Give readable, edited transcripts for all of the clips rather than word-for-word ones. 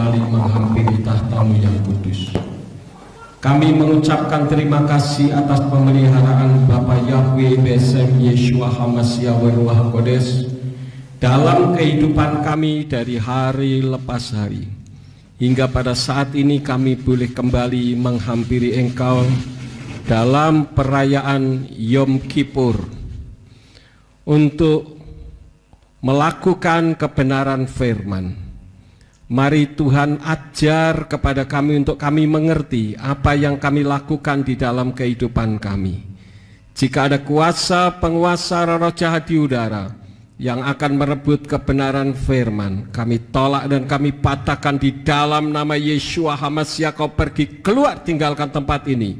kembali menghampiri tahta-Mu yang kudus. Kami mengucapkan terima kasih atas pemeliharaan Bapa Yahweh Besem Yeshua Hamasya Ruach Kodes dalam kehidupan kami dari hari lepas hari. Hingga pada saat ini kami boleh kembali menghampiri Engkau dalam perayaan Yom Kippur untuk melakukan kebenaran firman. Mari Tuhan ajar kepada kami untuk kami mengerti apa yang kami lakukan di dalam kehidupan kami. Jika ada kuasa penguasa roh jahat di udara yang akan merebut kebenaran firman, kami tolak dan kami patahkan di dalam nama Yeshua Hamasya. Kau pergi, keluar, tinggalkan tempat ini.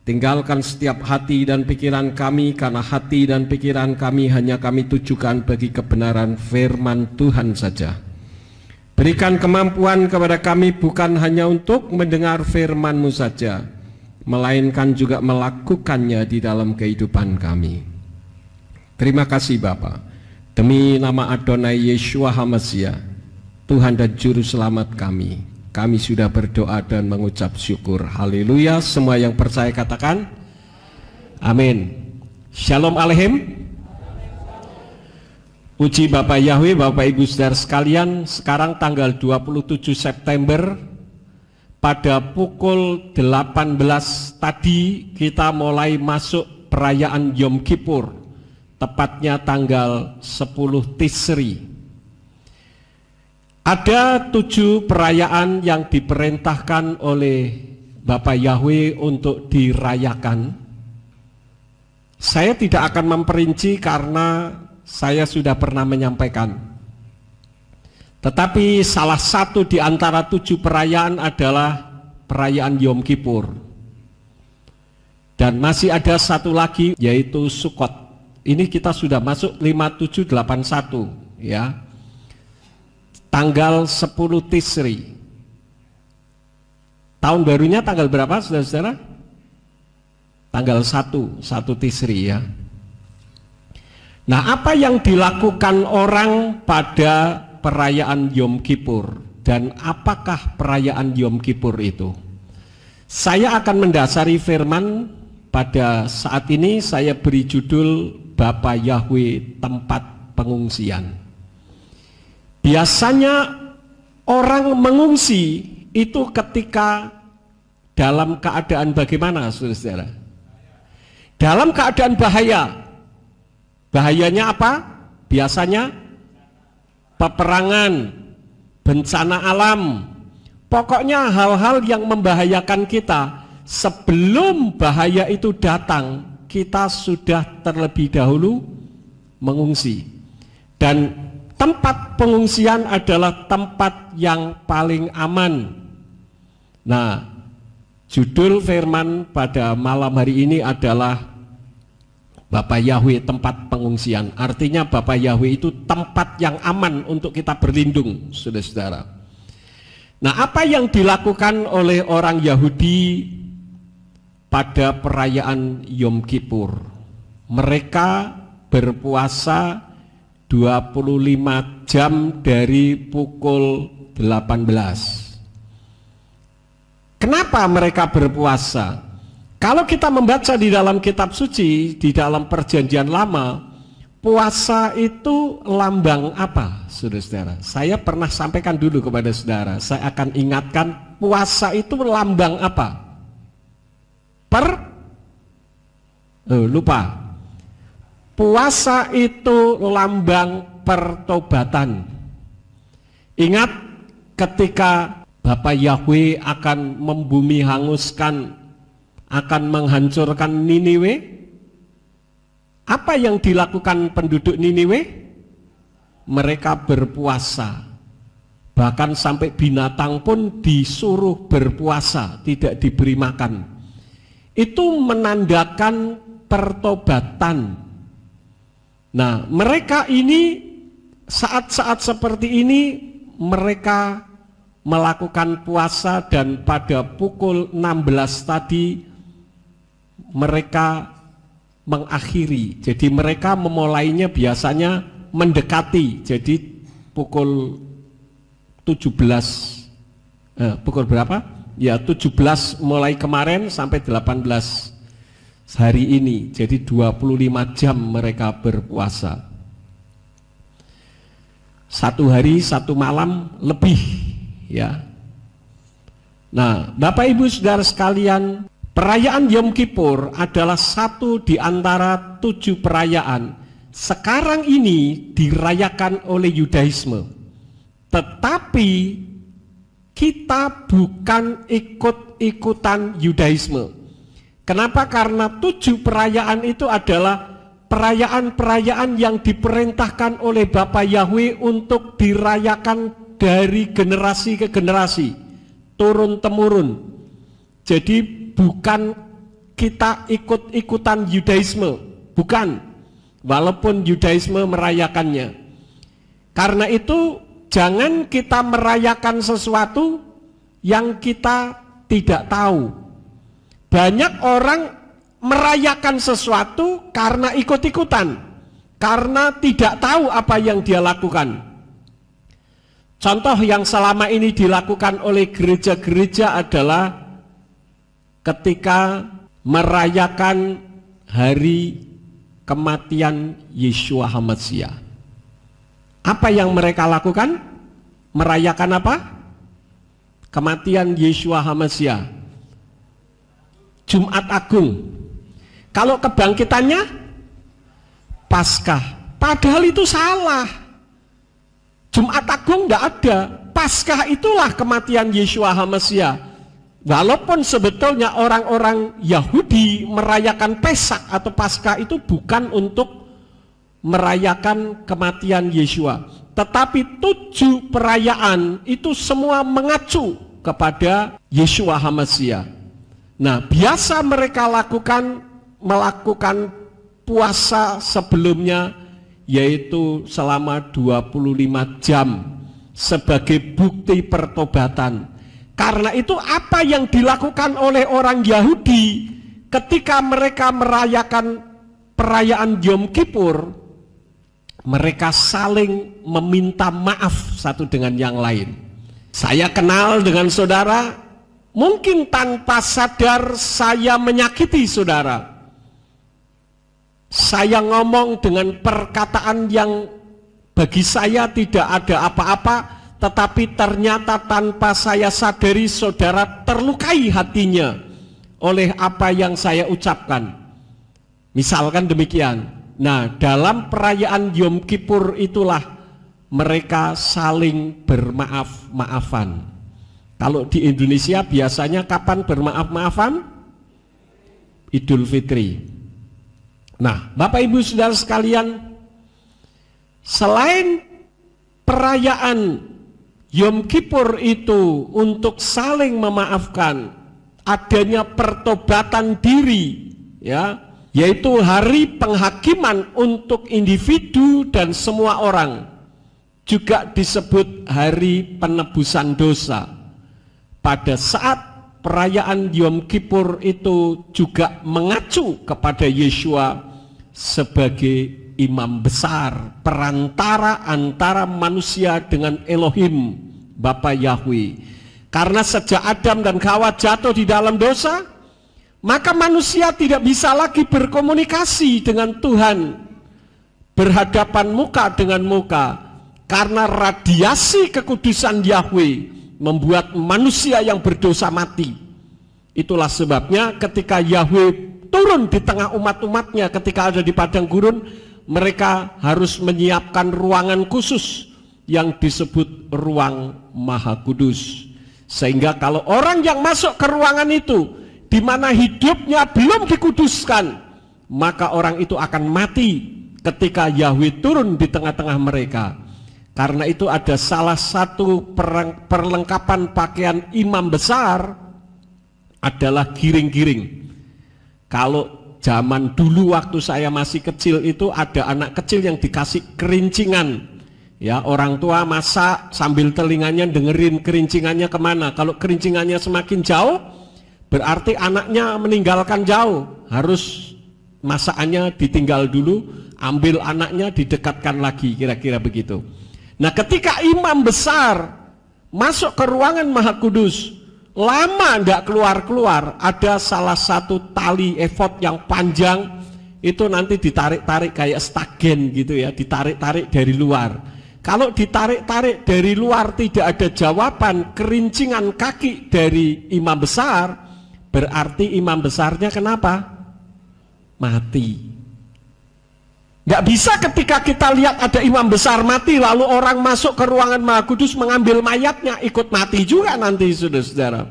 Tinggalkan setiap hati dan pikiran kami, karena hati dan pikiran kami hanya kami tujukan bagi kebenaran firman Tuhan saja. Berikan kemampuan kepada kami bukan hanya untuk mendengar firman-Mu saja, melainkan juga melakukannya di dalam kehidupan kami. Terima kasih Bapa. Demi nama Adonai Yeshua Hamasya, Tuhan dan Juru Selamat kami, kami sudah berdoa dan mengucap syukur. Haleluya. Semua yang percaya katakan amin. Shalom Aleichem. Puji Bapak Yahweh, Bapak Ibu Saudara sekalian. Sekarang tanggal 27 September pada pukul 18 tadi kita mulai masuk perayaan Yom Kippur, tepatnya tanggal 10 Tisri. Ada 7 perayaan yang diperintahkan oleh Bapak Yahweh untuk dirayakan. Saya tidak akan memperinci karena saya sudah pernah menyampaikan. Tetapi salah satu di antara 7 perayaan adalah perayaan Yom Kippur. Dan masih ada satu lagi yaitu Sukkot. Ini kita sudah masuk 5781 ya. Tanggal 10 Tisri. Tahun barunya tanggal berapa saudara-saudara? Tanggal 1 Tisri ya. Nah, apa yang dilakukan orang pada perayaan Yom Kippur dan apakah perayaan Yom Kippur itu? Saya akan mendasari firman pada saat ini. Saya beri judul Bapa Yahweh tempat pengungsian. Biasanya orang mengungsi itu ketika dalam keadaan bagaimana saudara-saudara? Dalam keadaan bahaya. Bahayanya apa? Biasanya peperangan, bencana alam, pokoknya hal-hal yang membahayakan kita. Sebelum bahaya itu datang, kita sudah terlebih dahulu mengungsi. Dan tempat pengungsian adalah tempat yang paling aman. Nah, judul firman pada malam hari ini adalah Bapa Yahweh tempat pengungsian. Artinya Bapa Yahweh itu tempat yang aman untuk kita berlindung, saudara-saudara. Nah, apa yang dilakukan oleh orang Yahudi pada perayaan Yom Kippur? Mereka berpuasa 25 jam dari pukul 18. Kenapa mereka berpuasa? Kalau kita membaca di dalam kitab suci, di dalam perjanjian lama, puasa itu lambang apa, saudara-saudara? Saya pernah sampaikan dulu kepada saudara, saya akan ingatkan, puasa itu lambang apa? Lupa. Puasa itu lambang pertobatan. Ingat ketika Bapa Yahweh akan membumi hanguskan, akan menghancurkan Niniwe, apa yang dilakukan penduduk Niniwe? Mereka berpuasa. Bahkan sampai binatang pun disuruh berpuasa, tidak diberi makan. Itu menandakan pertobatan. Nah, mereka ini saat-saat seperti ini mereka melakukan puasa, dan pada pukul 16 tadi mereka mengakhiri. Jadi mereka memulainya biasanya mendekati, jadi pukul 17 pukul berapa? Ya 17 mulai kemarin sampai 18 hari ini. Jadi 25 jam mereka berpuasa. 1 hari 1 malam lebih, ya. Nah, Bapak Ibu Saudara sekalian, perayaan Yom Kippur adalah satu di antara 7 perayaan. Sekarang ini dirayakan oleh Yudaisme. Tetapi kita bukan ikut-ikutan Yudaisme. Kenapa? Karena 7 perayaan itu adalah perayaan-perayaan yang diperintahkan oleh Bapa Yahweh untuk dirayakan dari generasi ke generasi, turun-temurun. Jadi bukan kita ikut-ikutan Yudaisme, bukan, walaupun Yudaisme merayakannya. Karena itu jangan kita merayakan sesuatu yang kita tidak tahu. Banyak orang merayakan sesuatu karena ikut-ikutan, karena tidak tahu apa yang dia lakukan. Contoh yang selama ini dilakukan oleh gereja-gereja adalah ketika merayakan hari kematian Yeshua HaMashiach. Apa yang mereka lakukan? Merayakan apa? Kematian Yeshua HaMashiach. Jumat Agung. Kalau kebangkitannya Paskah. Padahal itu salah. Jumat Agung tidak ada. Paskah itulah kematian Yeshua HaMashiach. Walaupun sebetulnya orang-orang Yahudi merayakan Pesak atau Paskah itu bukan untuk merayakan kematian Yeshua. Tetapi 7 perayaan itu semua mengacu kepada Yeshua HaMashiach. Nah, biasa mereka melakukan puasa sebelumnya, yaitu selama 25 jam sebagai bukti pertobatan. Karena itu apa yang dilakukan oleh orang Yahudi ketika mereka merayakan perayaan Yom Kippur, mereka saling meminta maaf satu dengan yang lain. Saya kenal dengan saudara, mungkin tanpa sadar saya menyakiti saudara. Saya ngomong dengan perkataan yang bagi saya tidak ada apa-apa, tetapi ternyata tanpa saya sadari saudara terlukai hatinya oleh apa yang saya ucapkan. Misalkan demikian. Nah, dalam perayaan Yom Kippur itulah mereka saling bermaaf-maafan. Kalau di Indonesia biasanya kapan bermaaf-maafan? Idul Fitri. Nah, Bapak Ibu Saudara sekalian, selain perayaan Yom Kippur itu untuk saling memaafkan, adanya pertobatan diri, ya, yaitu hari penghakiman untuk individu dan semua orang, juga disebut hari penebusan dosa. Pada saat perayaan Yom Kippur itu juga mengacu kepada Yeshua sebagai imam besar, perantara antara manusia dengan Elohim, Bapa Yahweh. Karena sejak Adam dan Hawa jatuh di dalam dosa, maka manusia tidak bisa lagi berkomunikasi dengan Tuhan, berhadapan muka dengan muka, karena radiasi kekudusan Yahweh membuat manusia yang berdosa mati. Itulah sebabnya ketika Yahweh turun di tengah umat-umatnya ketika ada di padang gurun, mereka harus menyiapkan ruangan khusus yang disebut ruang Maha Kudus. Sehingga kalau orang yang masuk ke ruangan itu di mana hidupnya belum dikuduskan, maka orang itu akan mati ketika Yahweh turun di tengah-tengah mereka. Karena itu ada salah satu perlengkapan pakaian imam besar adalah giring-giring. Kalau zaman dulu waktu saya masih kecil itu ada anak kecil yang dikasih kerincingan. Ya, orang tua masak sambil telinganya dengerin kerincingannya kemana. Kalau kerincingannya semakin jauh, berarti anaknya meninggalkan jauh. Harus masakannya ditinggal dulu, ambil anaknya didekatkan lagi, kira-kira begitu. Nah, ketika imam besar masuk ke ruangan Maha Kudus, lama nggak keluar-keluar, ada salah satu tali efod yang panjang, itu nanti ditarik-tarik kayak stagen gitu ya, ditarik-tarik dari luar. Kalau ditarik-tarik dari luar tidak ada jawaban, kerincingan kaki dari imam besar, berarti imam besarnya kenapa? Mati. Nggak bisa ketika kita lihat ada imam besar mati, lalu orang masuk ke ruangan Maha Kudus mengambil mayatnya, ikut mati juga nanti, saudara-saudara.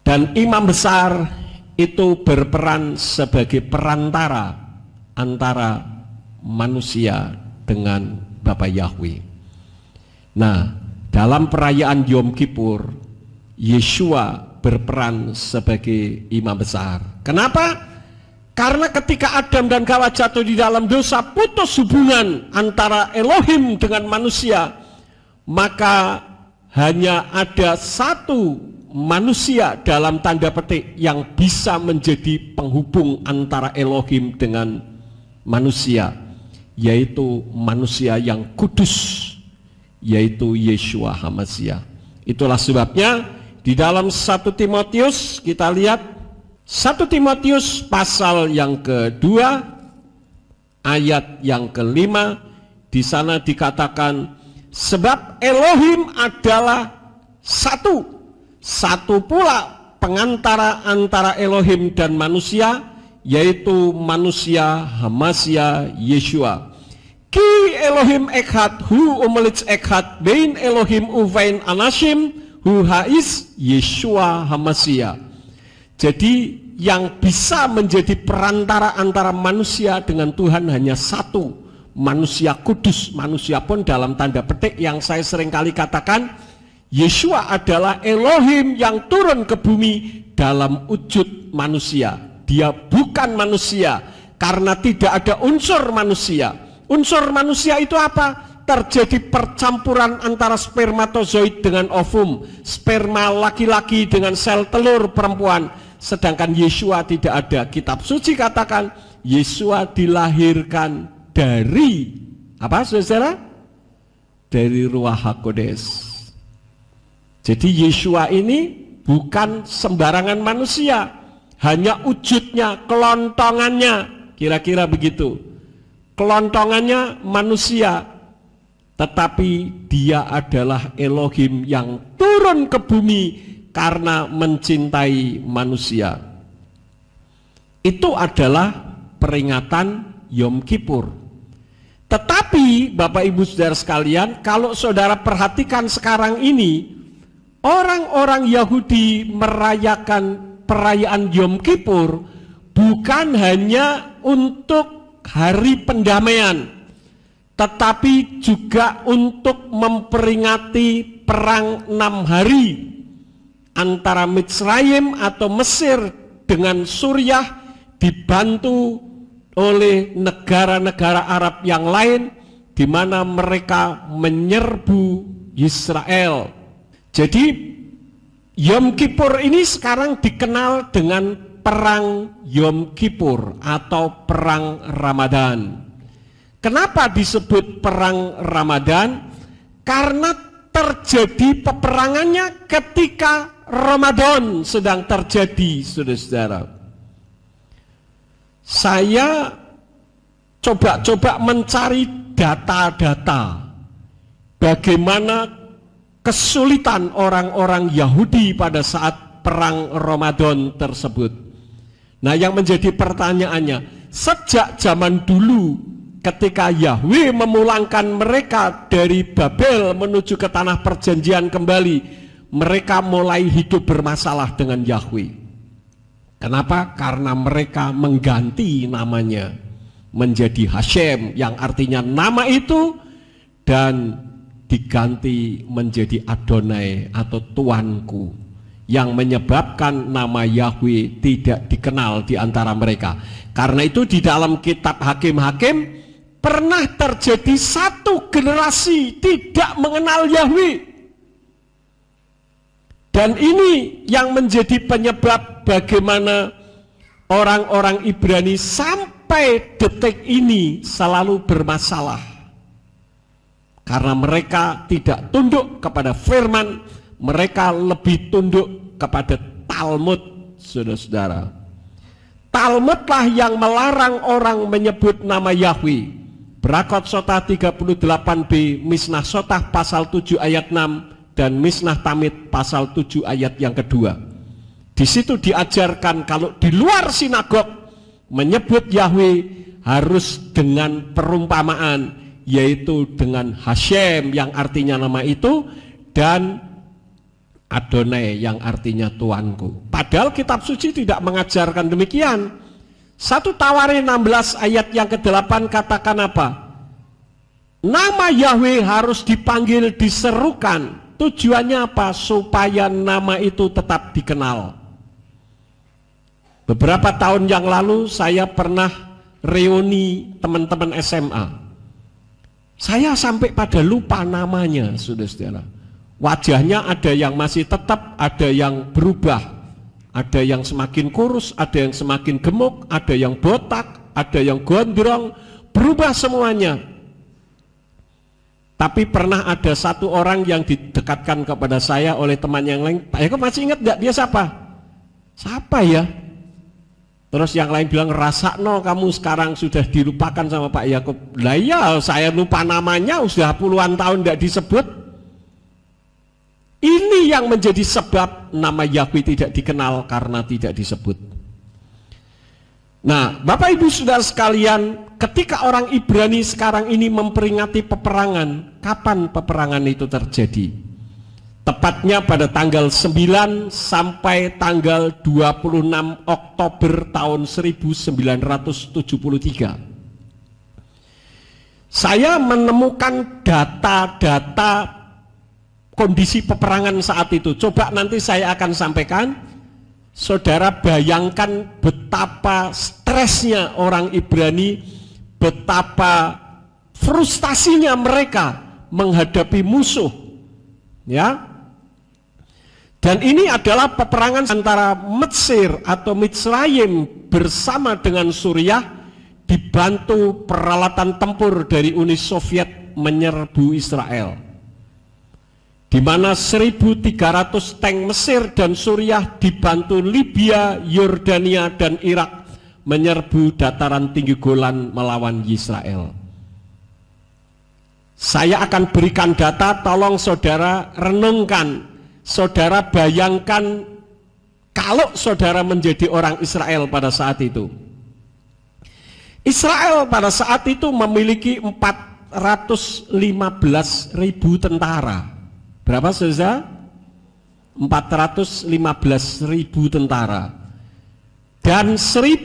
Dan imam besar itu berperan sebagai perantara antara manusia dengan Bapa Yahweh. Nah, dalam perayaan Yom Kippur, Yeshua berperan sebagai imam besar. Kenapa? Karena ketika Adam dan Hawa jatuh di dalam dosa, putus hubungan antara Elohim dengan manusia, maka hanya ada satu manusia dalam tanda petik yang bisa menjadi penghubung antara Elohim dengan manusia, yaitu manusia yang kudus, yaitu Yeshua HaMashiach. Itulah sebabnya di dalam 1 Timotius kita lihat 1 Timotius pasal yang kedua ayat yang kelima, di sana dikatakan, sebab Elohim adalah satu pula pengantara antara Elohim dan manusia, yaitu manusia HaMashiach Yeshua. Ki Elohim echad hu umelitz echad bein Elohim uvein anashim hu hais Yeshua HaMashiach. Jadi yang bisa menjadi perantara antara manusia dengan Tuhan hanya satu, manusia kudus. Manusia pun dalam tanda petik yang saya seringkali katakan, Yeshua adalah Elohim yang turun ke bumi dalam wujud manusia. Dia bukan manusia karena tidak ada unsur manusia. Unsur manusia itu apa? Terjadi percampuran antara spermatozoid dengan ovum, sperma laki-laki dengan sel telur perempuan. Sedangkan Yeshua tidak ada. Kitab suci katakan Yeshua dilahirkan dari apa, saudara? Dari Ruach HaKodes. Jadi Yeshua ini bukan sembarangan manusia, hanya wujudnya, kelontongannya, kira-kira begitu. Kelontongannya manusia, tetapi dia adalah Elohim yang turun ke bumi karena mencintai manusia. Itu adalah peringatan Yom Kippur. Tetapi Bapak Ibu Saudara sekalian, kalau saudara perhatikan sekarang ini, orang-orang Yahudi merayakan perayaan Yom Kippur bukan hanya untuk hari pendamaian, tetapi juga untuk memperingati perang 6 hari antara Mitzrayim atau Mesir dengan Suriah, dibantu oleh negara-negara Arab yang lain, di mana mereka menyerbu Israel. Jadi Yom Kippur ini sekarang dikenal dengan perang Yom Kippur atau perang Ramadan. Kenapa disebut perang Ramadan? Karena terjadi peperangannya ketika Ramadan sedang terjadi, saudara-saudara. Saya coba mencari data-data bagaimana kesulitan orang-orang Yahudi pada saat perang Ramadan tersebut. Nah, yang menjadi pertanyaannya, sejak zaman dulu ketika Yahweh memulangkan mereka dari Babel menuju ke tanah perjanjian kembali, mereka mulai hidup bermasalah dengan Yahweh. Kenapa? Karena mereka mengganti namanya menjadi Hashem, yang artinya nama itu, dan diganti menjadi Adonai atau Tuanku, yang menyebabkan nama Yahweh tidak dikenal di antara mereka. Karena itu di dalam kitab Hakim-Hakim pernah terjadi satu generasi tidak mengenal Yahweh. Dan ini yang menjadi penyebab bagaimana orang-orang Ibrani sampai detik ini selalu bermasalah. Karena mereka tidak tunduk kepada firman, mereka lebih tunduk kepada Talmud, saudara-saudara. Talmudlah yang melarang orang menyebut nama Yahweh. Berakot Sotah 38b, Misnah Sotah pasal 7 ayat 6, dan Misnah Tamid pasal 7 ayat yang kedua. Di situ diajarkan kalau di luar sinagog menyebut Yahweh harus dengan perumpamaan, yaitu dengan Hashem yang artinya nama itu, dan Adonai yang artinya Tuanku. Padahal kitab suci tidak mengajarkan demikian. 1 Tawarin 16 ayat yang ke-8 katakan apa? Nama Yahweh harus dipanggil, diserukan. Tujuannya apa? Supaya nama itu tetap dikenal. Beberapa tahun yang lalu saya pernah reuni teman-teman SMA. Saya sampai pada lupa namanya, saudara-saudara. Wajahnya ada yang masih tetap, ada yang berubah, ada yang semakin kurus, ada yang semakin gemuk, ada yang botak, ada yang gondrong, berubah semuanya. Tapi pernah ada satu orang yang didekatkan kepada saya oleh teman yang lain. Pak Yakob masih ingat nggak dia siapa? Siapa ya? Terus yang lain bilang, Rasakno, kamu sekarang sudah dilupakan sama Pak Yakob. Lah iya, saya lupa namanya, sudah puluhan tahun tidak disebut. Ini yang menjadi sebab nama Yahweh tidak dikenal karena tidak disebut. Nah, Bapak Ibu Saudara sekalian, ketika orang Ibrani sekarang ini memperingati peperangan, kapan peperangan itu terjadi? Tepatnya pada tanggal 9 sampai tanggal 26 Oktober tahun 1973. Saya menemukan data-data kondisi peperangan saat itu. Coba nanti saya akan sampaikan. Saudara bayangkan betapa stresnya orang Ibrani, betapa frustasinya mereka menghadapi musuh. Ya. Dan ini adalah peperangan antara Mesir atau Mitzrayim bersama dengan Suriah, dibantu peralatan tempur dari Uni Soviet menyerbu Israel. Di mana 1.300 tank Mesir dan Suriah dibantu Libya, Yordania, dan Irak menyerbu dataran tinggi Golan melawan Israel. Saya akan berikan data, tolong saudara renungkan, saudara bayangkan kalau saudara menjadi orang Israel pada saat itu. Israel pada saat itu memiliki 415.000 tentara. Berapa saudara? 415.000 tentara dan 1.500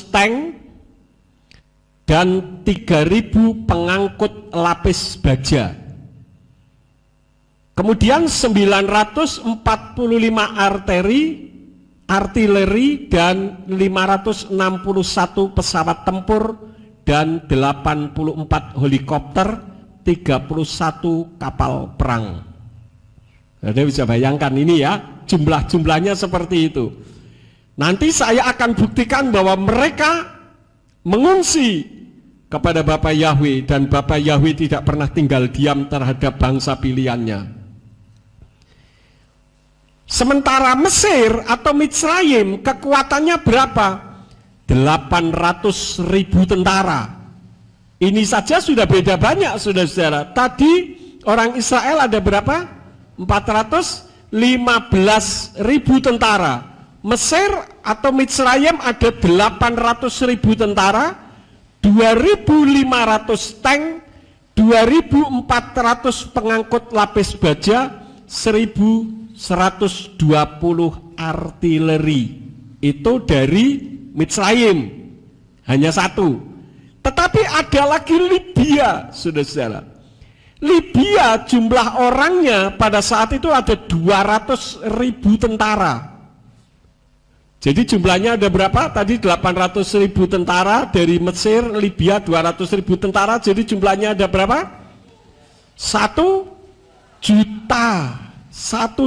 tank dan 3.000 pengangkut lapis baja. Kemudian 945 artileri dan 561 pesawat tempur dan 84 helikopter, 31 kapal perang. Anda bisa bayangkan ini ya, jumlah-jumlahnya seperti itu. Nanti saya akan buktikan bahwa mereka mengungsi kepada Bapa Yahweh, dan Bapa Yahweh tidak pernah tinggal diam terhadap bangsa pilihannya. Sementara Mesir atau Mitzrayim kekuatannya berapa? 800.000 tentara. Ini saja sudah beda banyak, saudara-saudara. Tadi orang Israel ada berapa? 415.000 tentara. Mesir atau Mitzrayim ada 800.000 tentara, 2.500 tank, 2.400 pengangkut lapis baja, 1.120 artileri. Itu dari Mitzrayim, hanya satu. Tetapi ada lagi Libya, saudara-saudara. Libya jumlah orangnya pada saat itu ada 200.000 tentara. Jadi jumlahnya ada berapa? Tadi 800.000 tentara dari Mesir, Libya 200.000 tentara. Jadi jumlahnya ada berapa? 1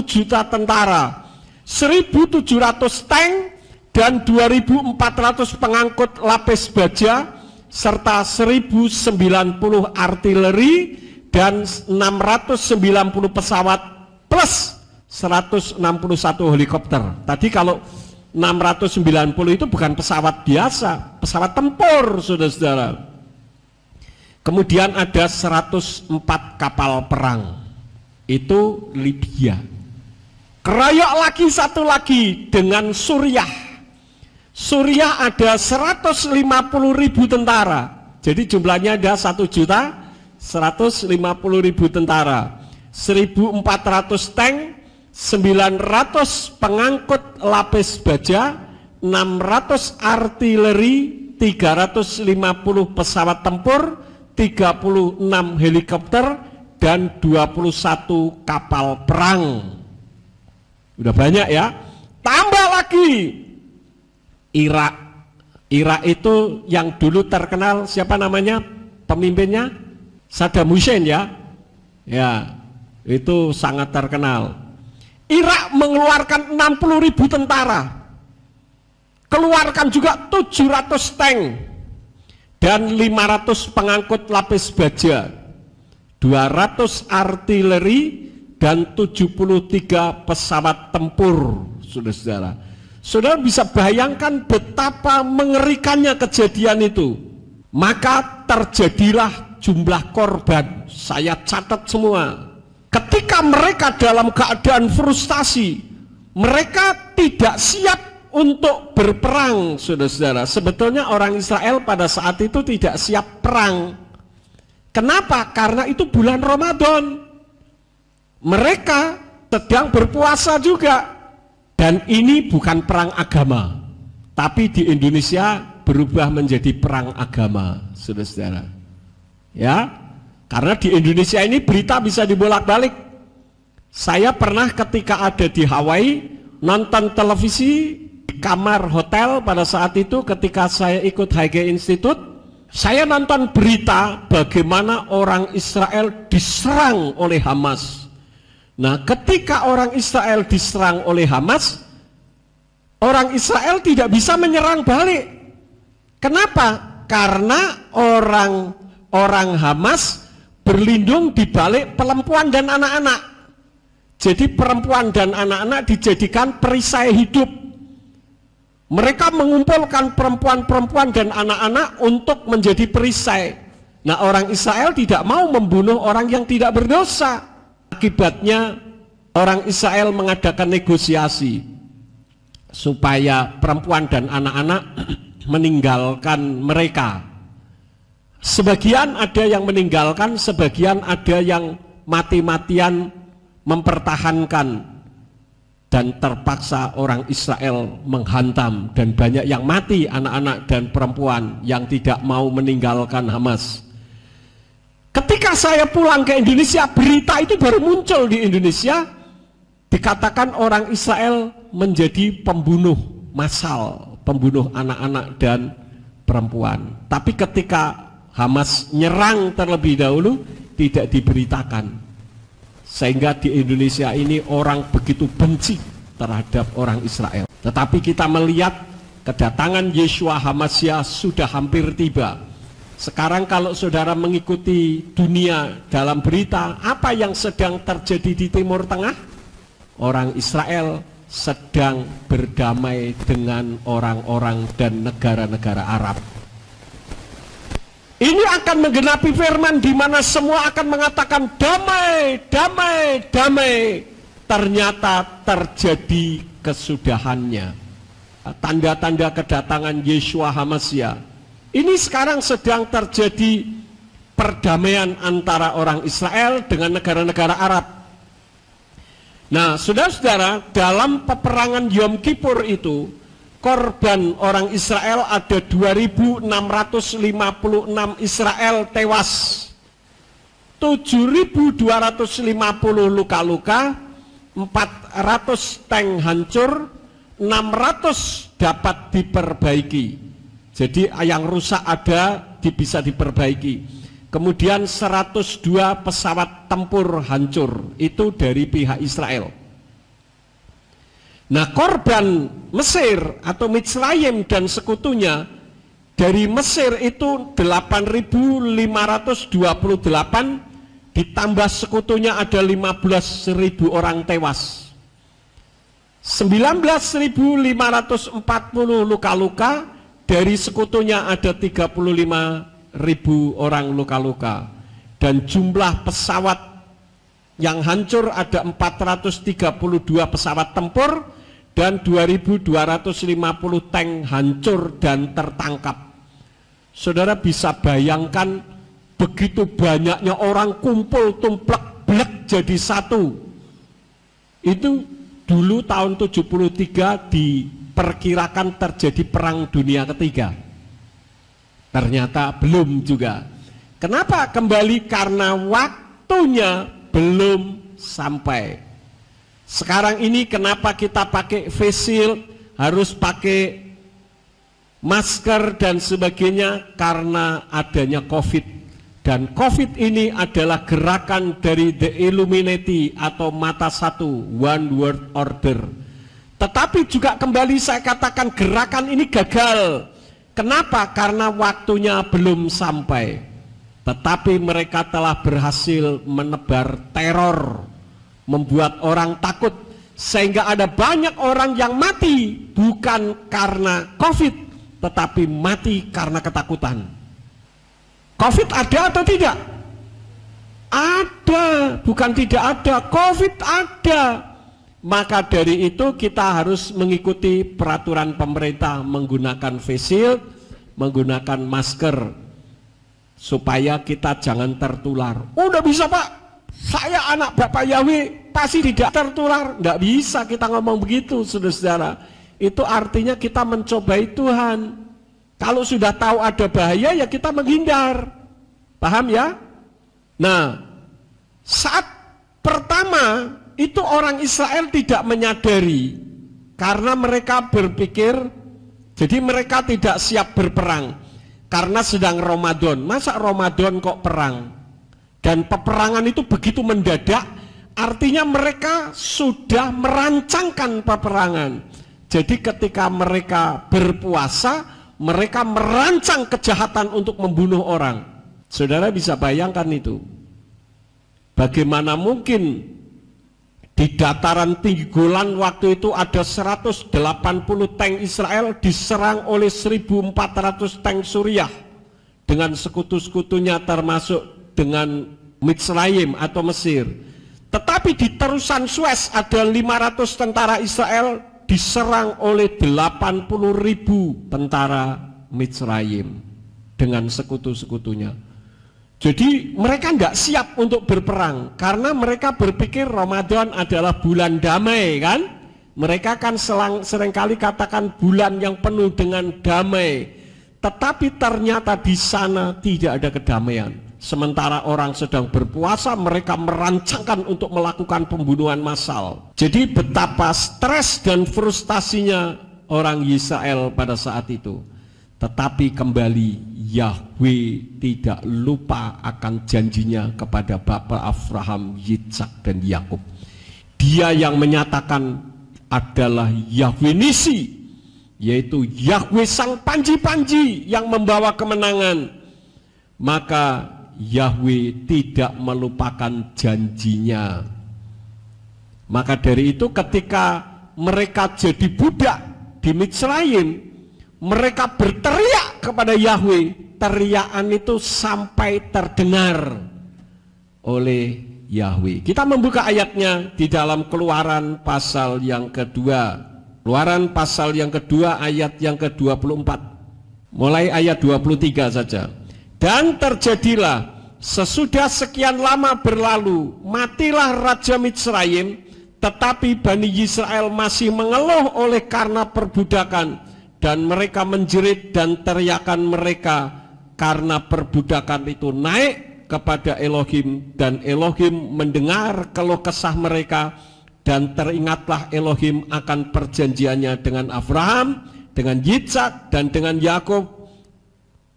juta tentara, 1.700 tank dan 2.400 pengangkut lapis baja, serta 1.090 artileri dan 690 pesawat plus 161 helikopter. Tadi kalau 690 itu bukan pesawat biasa, pesawat tempur, saudara-saudara. Kemudian ada 104 kapal perang, itu Libya. Keroyok lagi satu lagi dengan Suriah. Suriah ada 150.000 tentara. Jadi jumlahnya ada 1.150.000 tentara, 1.400 tank, 900 pengangkut lapis baja, 600 artileri, 350 pesawat tempur, 36 helikopter, dan 21 kapal perang. Udah banyak ya. Tambah lagi Irak. Irak itu yang dulu terkenal, siapa namanya pemimpinnya? Saddam Hussein ya. Ya, itu sangat terkenal. Irak mengeluarkan 60.000 tentara, keluarkan juga 700 tank dan 500 pengangkut lapis baja, 200 artileri dan 73 pesawat tempur. Saudara-saudara, saudara bisa bayangkan betapa mengerikannya kejadian itu. Maka terjadilah jumlah korban, saya catat semua. Ketika mereka dalam keadaan frustasi, mereka tidak siap untuk berperang, saudara-saudara. Sebetulnya orang Israel pada saat itu tidak siap perang. Kenapa? Karena itu bulan Ramadan. Mereka sedang berpuasa juga. Dan ini bukan perang agama. Tapi di Indonesia berubah menjadi perang agama, saudara-saudara. Ya. Karena di Indonesia ini berita bisa dibolak-balik. Saya pernah ketika ada di Hawaii nonton televisi di kamar hotel pada saat itu ketika saya ikut Hague Institute. Saya nonton berita bagaimana orang Israel diserang oleh Hamas. Nah, ketika orang Israel diserang oleh Hamas, orang Israel tidak bisa menyerang balik. Kenapa? Karena orang Hamas berlindung di balik perempuan dan anak-anak. Jadi perempuan dan anak-anak dijadikan perisai hidup. Mereka mengumpulkan perempuan-perempuan dan anak-anak untuk menjadi perisai. Nah, orang Israel tidak mau membunuh orang yang tidak berdosa. Akibatnya orang Israel mengadakan negosiasi supaya perempuan dan anak-anak meninggalkan mereka. Sebagian ada yang meninggalkan, sebagian ada yang mati-matian mempertahankan, dan terpaksa orang Israel menghantam, dan banyak yang mati, anak-anak dan perempuan yang tidak mau meninggalkan Hamas. Ketika saya pulang ke Indonesia, berita itu baru muncul di Indonesia, dikatakan orang Israel menjadi pembunuh massal, pembunuh anak-anak dan perempuan. Tapi ketika Hamas nyerang terlebih dahulu, tidak diberitakan. Sehingga di Indonesia ini orang begitu benci terhadap orang Israel. Tetapi kita melihat kedatangan Yeshua HaMashiach sudah hampir tiba. Sekarang kalau saudara mengikuti dunia dalam berita, apa yang sedang terjadi di Timur Tengah? Orang Israel sedang berdamai dengan orang-orang dan negara-negara Arab. Ini akan menggenapi firman di mana semua akan mengatakan damai, damai, damai. Ternyata terjadi kesudahannya. Tanda-tanda kedatangan Yeshua HaMashiach. Ini sekarang sedang terjadi perdamaian antara orang Israel dengan negara-negara Arab. Nah, saudara-saudara, dalam peperangan Yom Kippur itu, korban orang Israel ada 2.656 Israel tewas, 7.250 luka-luka, 400 tank hancur, 600 dapat diperbaiki. Jadi yang rusak ada bisa diperbaiki. Kemudian 102 pesawat tempur hancur, itu dari pihak Israel. Nah, korban Mesir atau Mitzrayim dan sekutunya dari Mesir itu 8.528 ditambah sekutunya ada 15.000 orang tewas. 19.540 luka-luka, dari sekutunya ada 35.000 orang luka-luka. Dan jumlah pesawat yang hancur ada 432 pesawat tempur dan 2.250 tank hancur dan tertangkap. Saudara bisa bayangkan begitu banyaknya orang kumpul tumplek-blek jadi satu. Itu dulu tahun 73 diperkirakan terjadi perang dunia ketiga. Ternyata belum juga. Kenapa kembali? Karena waktunya belum sampai. Sekarang ini kenapa kita pakai face shield, harus pakai masker dan sebagainya? Karena adanya COVID. Dan COVID ini adalah gerakan dari The Illuminati atau mata satu, One World Order. Tetapi juga kembali saya katakan gerakan ini gagal. Kenapa? Karena waktunya belum sampai. Tetapi mereka telah berhasil menebar teror, membuat orang takut, sehingga ada banyak orang yang mati bukan karena COVID, tetapi mati karena ketakutan. COVID ada atau tidak? Ada, bukan tidak ada. COVID ada. Maka dari itu kita harus mengikuti peraturan pemerintah, menggunakan face shield, menggunakan masker, supaya kita jangan tertular. Oh, udah bisa Pak, saya anak Bapak Yahweh pasti tidak tertular. Tidak bisa kita ngomong begitu, saudara-saudara. Itu artinya kita mencobai Tuhan. Kalau sudah tahu ada bahaya, ya kita menghindar. Paham ya? Nah, saat pertama itu orang Israel tidak menyadari, karena mereka berpikir, jadi mereka tidak siap berperang karena sedang Ramadan. Masa Ramadan kok perang? Dan peperangan itu begitu mendadak, artinya mereka sudah merancangkan peperangan. Jadi ketika mereka berpuasa, mereka merancang kejahatan untuk membunuh orang. Saudara bisa bayangkan itu. Bagaimana mungkin di dataran tinggi Golan waktu itu ada 180 tank Israel diserang oleh 1.400 tank Suriah dengan sekutu-sekutunya, termasuk dengan Mitzrayim atau Mesir. Tetapi di terusan Suez ada 500 tentara Israel diserang oleh 80.000 tentara Mitzrayim dengan sekutu-sekutunya. Jadi mereka nggak siap untuk berperang karena mereka berpikir Ramadan adalah bulan damai, kan? Mereka kan seringkali katakan bulan yang penuh dengan damai. Tetapi ternyata di sana tidak ada kedamaian. Sementara orang sedang berpuasa, mereka merancangkan untuk melakukan pembunuhan massal. Jadi betapa stres dan frustasinya orang Israel pada saat itu. Tetapi kembali, Yahweh tidak lupa akan janjinya kepada Bapa Abraham, Yitzhak, dan Yakub. Dia yang menyatakan adalah Yahweh Nisi, yaitu Yahweh Sang Panji-Panji yang membawa kemenangan. Maka Yahweh tidak melupakan janjinya. Maka dari itu ketika mereka jadi budak di Mitzrayim, mereka berteriak kepada Yahweh. Teriakan itu sampai terdengar oleh Yahweh. Kita membuka ayatnya di dalam Keluaran pasal yang kedua. Keluaran pasal yang kedua ayat yang ke-24. Mulai ayat 23 saja. Dan terjadilah sesudah sekian lama berlalu, matilah Raja Mitzrayim, tetapi Bani Israel masih mengeluh oleh karena perbudakan. Dan mereka menjerit dan teriakan mereka karena perbudakan itu naik kepada Elohim. Dan Elohim mendengar keluh kesah mereka. Dan teringatlah Elohim akan perjanjiannya dengan Abraham, dengan Yitzhak, dan dengan Yakub.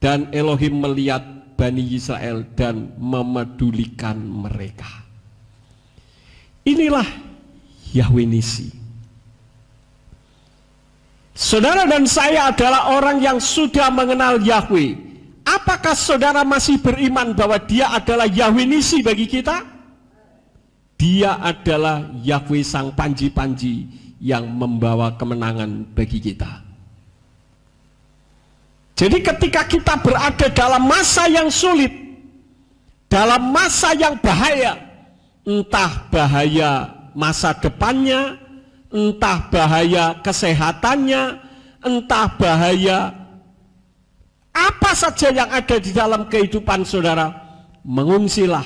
Dan Elohim melihat Bani Israel dan memedulikan mereka. Inilah Yahweh Nisi. Saudara dan saya adalah orang yang sudah mengenal Yahweh. Apakah saudara masih beriman bahwa dia adalah Yahweh Nisi bagi kita? Dia adalah Yahweh Sang Panji-Panji yang membawa kemenangan bagi kita. Jadi ketika kita berada dalam masa yang sulit, dalam masa yang bahaya, entah bahaya masa depannya, entah bahaya kesehatannya, entah bahaya apa saja yang ada di dalam kehidupan saudara, mengungsilah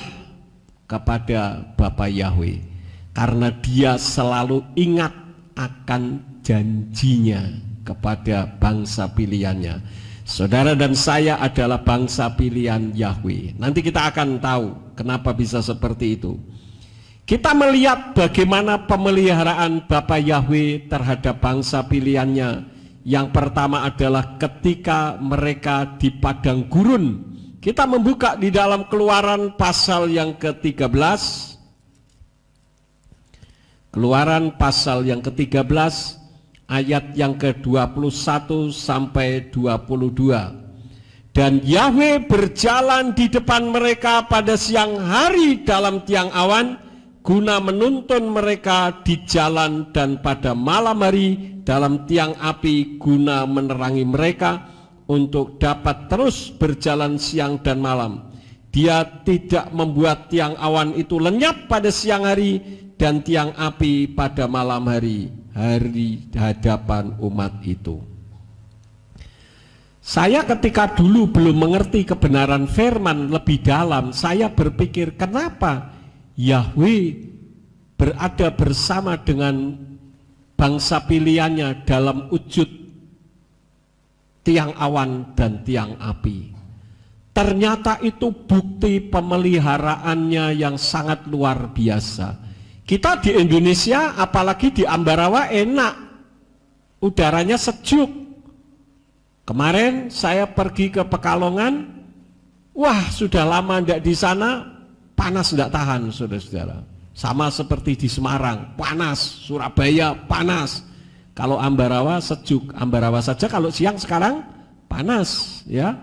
kepada Bapa Yahweh, karena dia selalu ingat akan janjinya kepada bangsa pilihannya. Saudara dan saya adalah bangsa pilihan Yahweh. Nanti kita akan tahu kenapa bisa seperti itu. Kita melihat bagaimana pemeliharaan Bapa Yahweh terhadap bangsa pilihannya. Yang pertama adalah ketika mereka di padang gurun. Kita membuka di dalam Keluaran pasal yang ke-13. Keluaran pasal yang ke-13 ayat yang ke-21 sampai 22. Dan Yahweh berjalan di depan mereka pada siang hari dalam tiang awan, guna menuntun mereka di jalan, dan pada malam hari dalam tiang api, guna menerangi mereka untuk dapat terus berjalan siang dan malam. Dia tidak membuat tiang awan itu lenyap pada siang hari dan tiang api pada malam hari, hari hadapan umat itu. Saya ketika dulu belum mengerti kebenaran firman lebih dalam, saya berpikir kenapa Yahweh berada bersama dengan bangsa pilihannya dalam wujud tiang awan dan tiang api. Ternyata itu bukti pemeliharaannya yang sangat luar biasa. Kita di Indonesia, apalagi di Ambarawa, enak, udaranya sejuk. Kemarin saya pergi ke Pekalongan, wah sudah lama tidak di sana, panas tidak tahan, saudara-saudara. Sama seperti di Semarang, panas, Surabaya panas. Kalau Ambarawa sejuk, Ambarawa saja kalau siang sekarang panas, ya.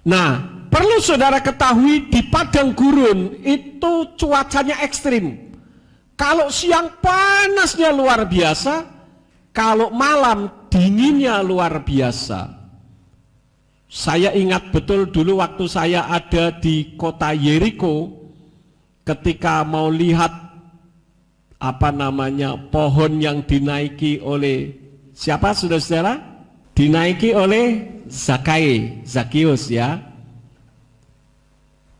Nah, perlu saudara ketahui di padang gurun itu cuacanya ekstrim. Kalau siang panasnya luar biasa, kalau malam dinginnya luar biasa. Saya ingat betul dulu waktu saya ada di kota Yeriko, ketika mau lihat pohon yang dinaiki oleh siapa, saudara-saudara? Dinaiki oleh Zakius, ya.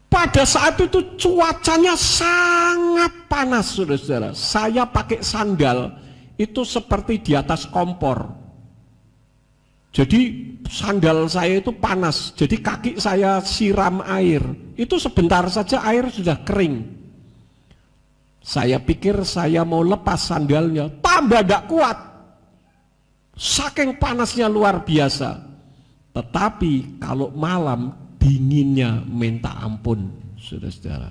Pada saat itu cuacanya sangat panas, saudara-saudara. Saya pakai sandal itu seperti di atas kompor. Jadi sandal saya itu panas, jadi kaki saya siram air. Itu sebentar saja air sudah kering. Saya pikir saya mau lepas sandalnya, tambah tidak kuat. Saking panasnya luar biasa. Tetapi kalau malam dinginnya minta ampun, saudara-saudara.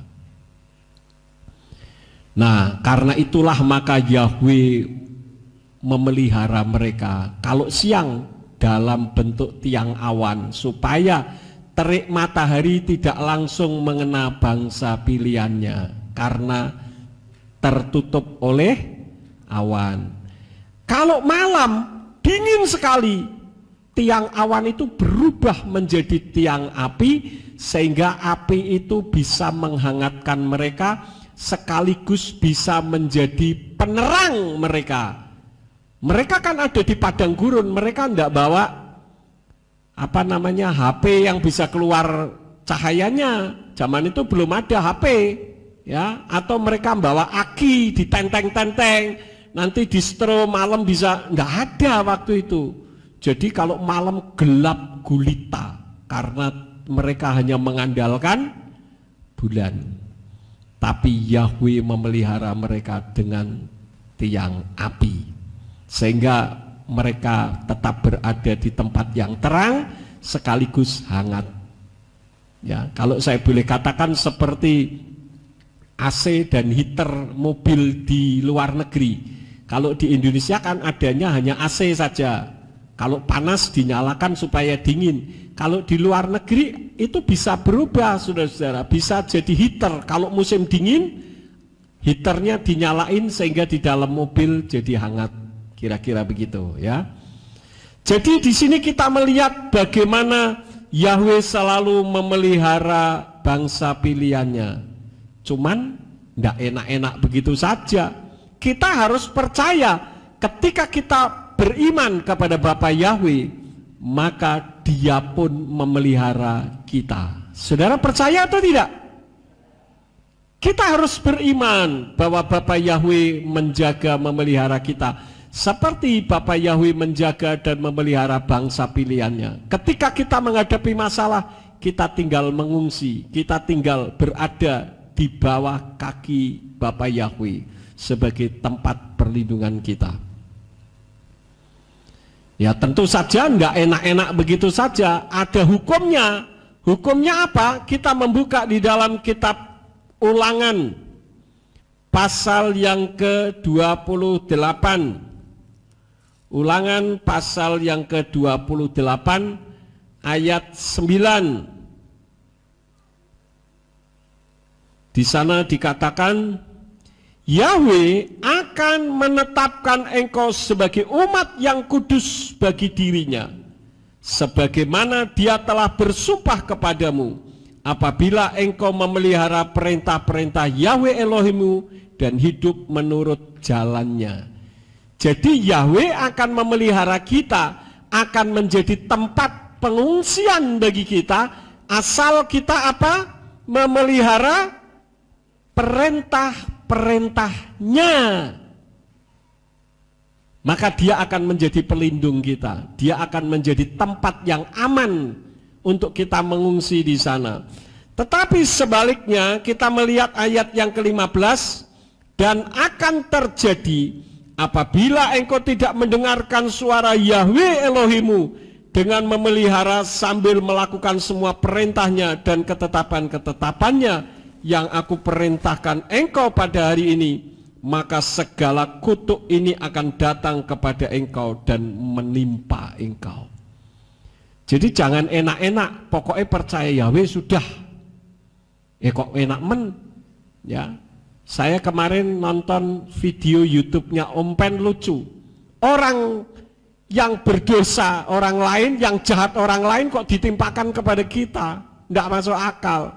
Nah, karena itulah maka Yahweh memelihara mereka. Kalau siang dalam bentuk tiang awan, supaya terik matahari tidak langsung mengena bangsa pilihannya, karena tertutup oleh awan. Kalau malam dingin sekali, tiang awan itu berubah menjadi tiang api, sehingga api itu bisa menghangatkan mereka sekaligus bisa menjadi penerang mereka. Mereka kan ada di padang gurun, mereka tidak bawa HP yang bisa keluar cahayanya. Zaman itu belum ada HP, ya. Atau mereka bawa aki di tenteng-tenteng, nanti di stro malam bisa, nggak ada waktu itu. Jadi kalau malam gelap gulita, karena mereka hanya mengandalkan bulan. Tapi Yahweh memelihara mereka dengan tiang api, sehingga mereka tetap berada di tempat yang terang sekaligus hangat. Ya, kalau saya boleh katakan seperti AC dan heater mobil di luar negeri. Kalau di Indonesia kan adanya hanya AC saja, Kalau panas dinyalakan supaya dingin. Kalau di luar negeri itu bisa berubah, saudara-saudara. Bisa jadi heater. Kalau musim dingin, heaternya dinyalain sehingga di dalam mobil jadi hangat. Kira-kira begitu ya. Jadi di sini kita melihat bagaimana Yahweh selalu memelihara bangsa pilihannya. Cuman tidak enak-enak begitu saja. Kita harus percaya ketika kita beriman kepada Bapa Yahweh, maka Dia pun memelihara kita. Saudara percaya atau tidak? Kita harus beriman bahwa Bapa Yahweh menjaga, memelihara kita. Seperti Bapa Yahweh menjaga dan memelihara bangsa pilihannya. Ketika kita menghadapi masalah, kita tinggal mengungsi, kita tinggal berada di bawah kaki Bapa Yahweh sebagai tempat perlindungan kita. Ya tentu saja enggak enak-enak begitu saja, ada hukumnya. Hukumnya apa? Kita membuka di dalam kitab Ulangan pasal yang ke-28. Ulangan pasal yang ke-28 ayat 9. Di sana dikatakan, Yahweh akan menetapkan engkau sebagai umat yang kudus bagi dirinya, sebagaimana Dia telah bersumpah kepadamu, apabila engkau memelihara perintah-perintah Yahweh Elohimmu dan hidup menurut jalannya. Jadi Yahweh akan memelihara kita, akan menjadi tempat pengungsian bagi kita, asal kita apa? Memelihara perintah-perintahnya. Maka Dia akan menjadi pelindung kita. Dia akan menjadi tempat yang aman untuk kita mengungsi di sana. Tetapi sebaliknya kita melihat ayat yang ke-15, dan akan terjadi apabila engkau tidak mendengarkan suara Yahweh Elohimmu dengan memelihara sambil melakukan semua perintahnya dan ketetapan-ketetapannya yang aku perintahkan engkau pada hari ini, maka segala kutuk ini akan datang kepada engkau dan menimpa engkau. Jadi jangan enak-enak, pokoknya percaya Yahweh sudah. Kok enak ya. Saya kemarin nonton video YouTube-nya Om Pen lucu. Orang yang berdosa orang lain, yang jahat orang lain kok ditimpakan kepada kita. Tidak masuk akal.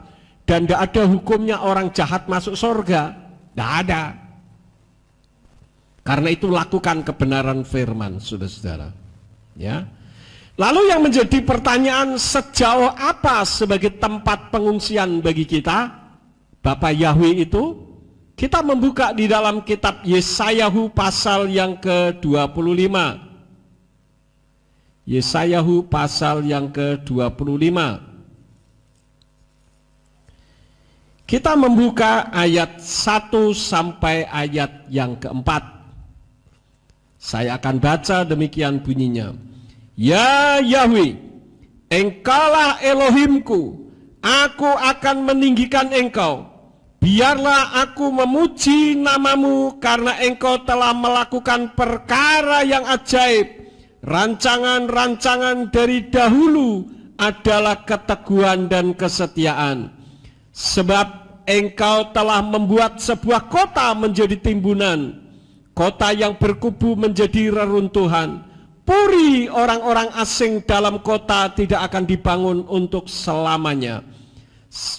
Dan tidak ada hukumnya orang jahat masuk surga. Tidak ada. Karena itu lakukan kebenaran firman, saudara-saudara. Ya. Lalu yang menjadi pertanyaan, sejauh apa sebagai tempat pengungsian bagi kita Bapa Yahweh itu? Kita membuka di dalam kitab Yesayahu pasal yang ke-25. Yesayahu pasal yang ke-25. Kita membuka ayat 1 sampai ayat yang ke-4. Saya akan baca, demikian bunyinya. Ya Yahweh, engkaulah Elohimku, aku akan meninggikan engkau. Biarlah aku memuji namamu karena engkau telah melakukan perkara yang ajaib. Rancangan-rancangan dari dahulu adalah keteguhan dan kesetiaan. Sebab engkau telah membuat sebuah kota menjadi timbunan, kota yang berkubu menjadi reruntuhan. Puri orang-orang asing dalam kota tidak akan dibangun untuk selamanya.